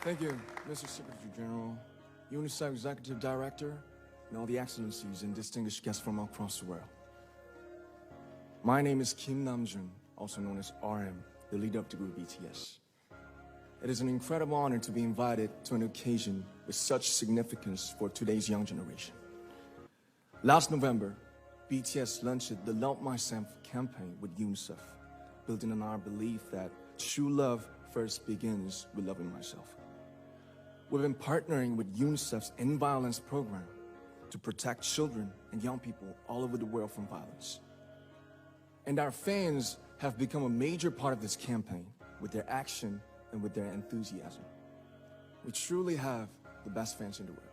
Thank you, Mr. Secretary General, Unicef Executive Director, and all the excellencies and distinguished guests from across the world. My name is Kim Namjoon, also known as RM, the leader of the group BTS. It is an incredible honor to be invited to an occasion with such significance for today's young generation. Last November, BTS launched the Love Myself campaign with UNICEF, building on our belief that true love first begins with loving myself. We've been partnering with UNICEF's End Violence program to protect children and young people all over the world from violence. And our fans have become a major part of this campaign with their action and with their enthusiasm. We truly have the best fans in the world.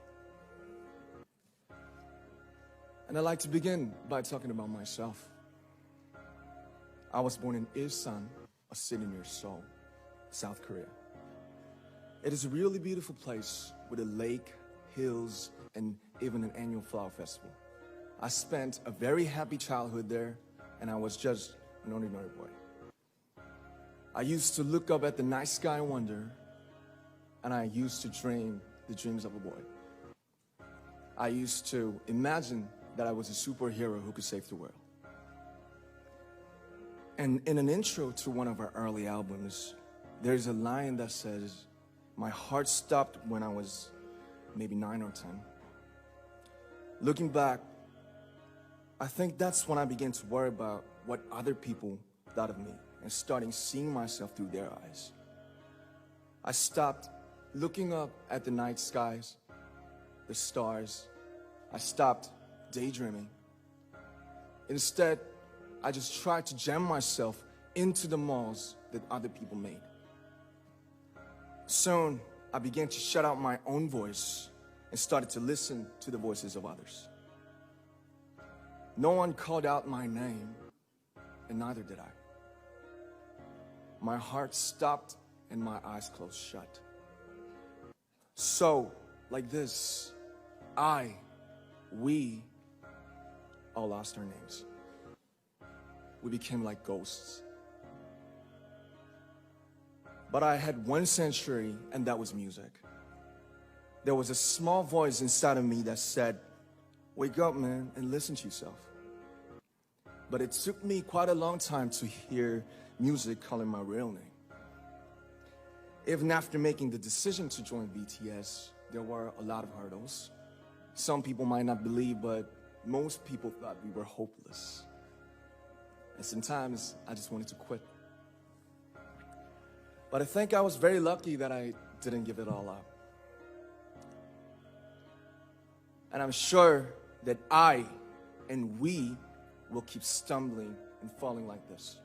And I'd like to begin by talking about myself. I was born in Ilsan, a city near Seoul, South Korea. It is a really beautiful place with a lake, hills, and even an annual flower festival. I spent a very happy childhood there, and I was just an ordinary boy. I used to look up at the night sky and wonder, and I used to dream the dreams of a boy. I used to imagine that I was a superhero who could save the world. And in an intro to one of our early albums, there's a line that says, "My heart stopped when I was maybe 9 or 10. Looking back, I think that's when I began to worry about what other people thought of me and starting seeing myself through their eyes. I stopped looking up at the night skies, the stars. I stopped daydreaming. Instead, I just tried to jam myself into the malls that other people made. Soon, I began to shut out my own voice and started to listen to the voices of others. No one called out my name, and neither did I. My heart stopped and my eyes closed shut. So, like this, we all lost our names. We became like ghosts. But I had one sanctuary, and that was music. There was a small voice inside of me that said, "Wake up, man, and listen to yourself." But it took me quite a long time to hear music calling my real name. Even after making the decision to join BTS, there were a lot of hurdles. Some people might not believe, but most people thought we were hopeless. And sometimes I just wanted to quit. But I think I was very lucky that I didn't give it all up. And I'm sure that I and we will keep stumbling and falling like this.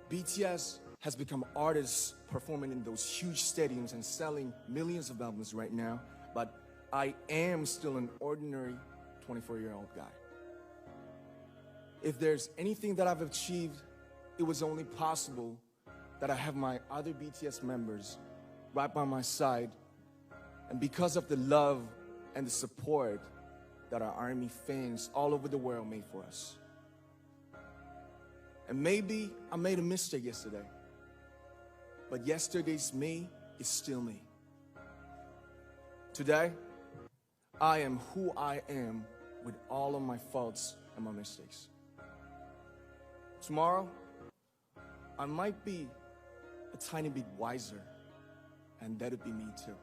BTS has become artists performing in those huge stadiums and selling millions of albums right now, but I am still an ordinary 24-year-old guy. If there's anything that I've achieved, it was only possible that I have my other BTS members right by my side, and because of the love and the support that our ARMY fans all over the world made for us. And maybe I made a mistake yesterday, but yesterday's me is still me. Today, I am who I am with all of my faults and my mistakes. Tomorrow, I might be a tiny bit wiser, and that would be me too.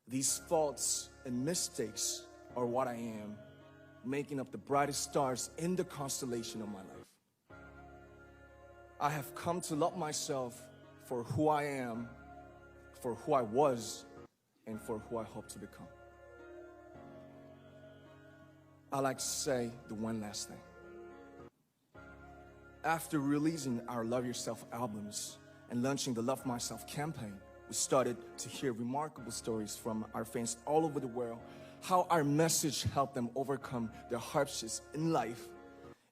These faults and mistakes are what I am, making up the brightest stars in the constellation of my life. I have come to love myself for who I am, for who I was, and for who I hope to become. I like to say the one last thing. After releasing our Love Yourself albums and launching the Love Myself campaign, we started to hear remarkable stories from our fans all over the world, how our message helped them overcome their hardships in life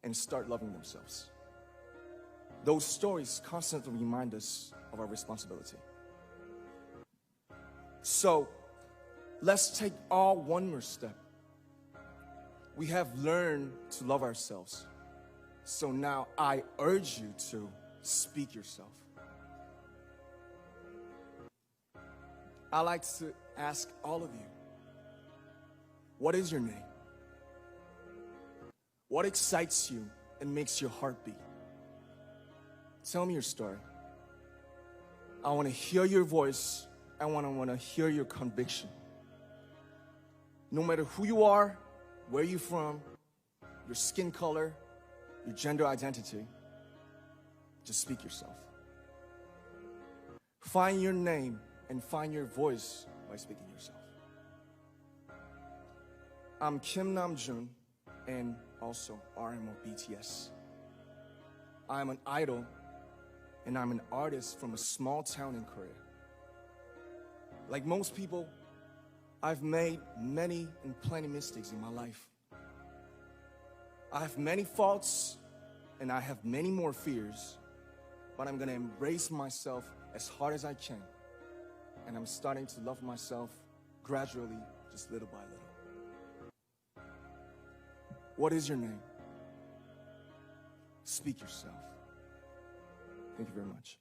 and start loving themselves. Those stories constantly remind us of our responsibility. So, let's take all one more step. We have learned to love ourselves. So now I urge you to speak yourself. I like to ask all of you, what is your name? What excites you and makes your heart beat? Tell me your story. I want to hear your voice. I want to hear your conviction. No matter who you are, where you're from, your skin color, your gender identity, just speak yourself. Find your name and find your voice by speaking yourself. I'm Kim Namjoon and also RM of BTS. I'm an idol and I'm an artist from a small town in Korea. Like most people, I've made many and plenty mistakes in my life. I have many faults and I have many more fears, but I'm gonna embrace myself as hard as I can. And I'm starting to love myself gradually, just little by little. What is your name? Speak yourself. Thank you very much.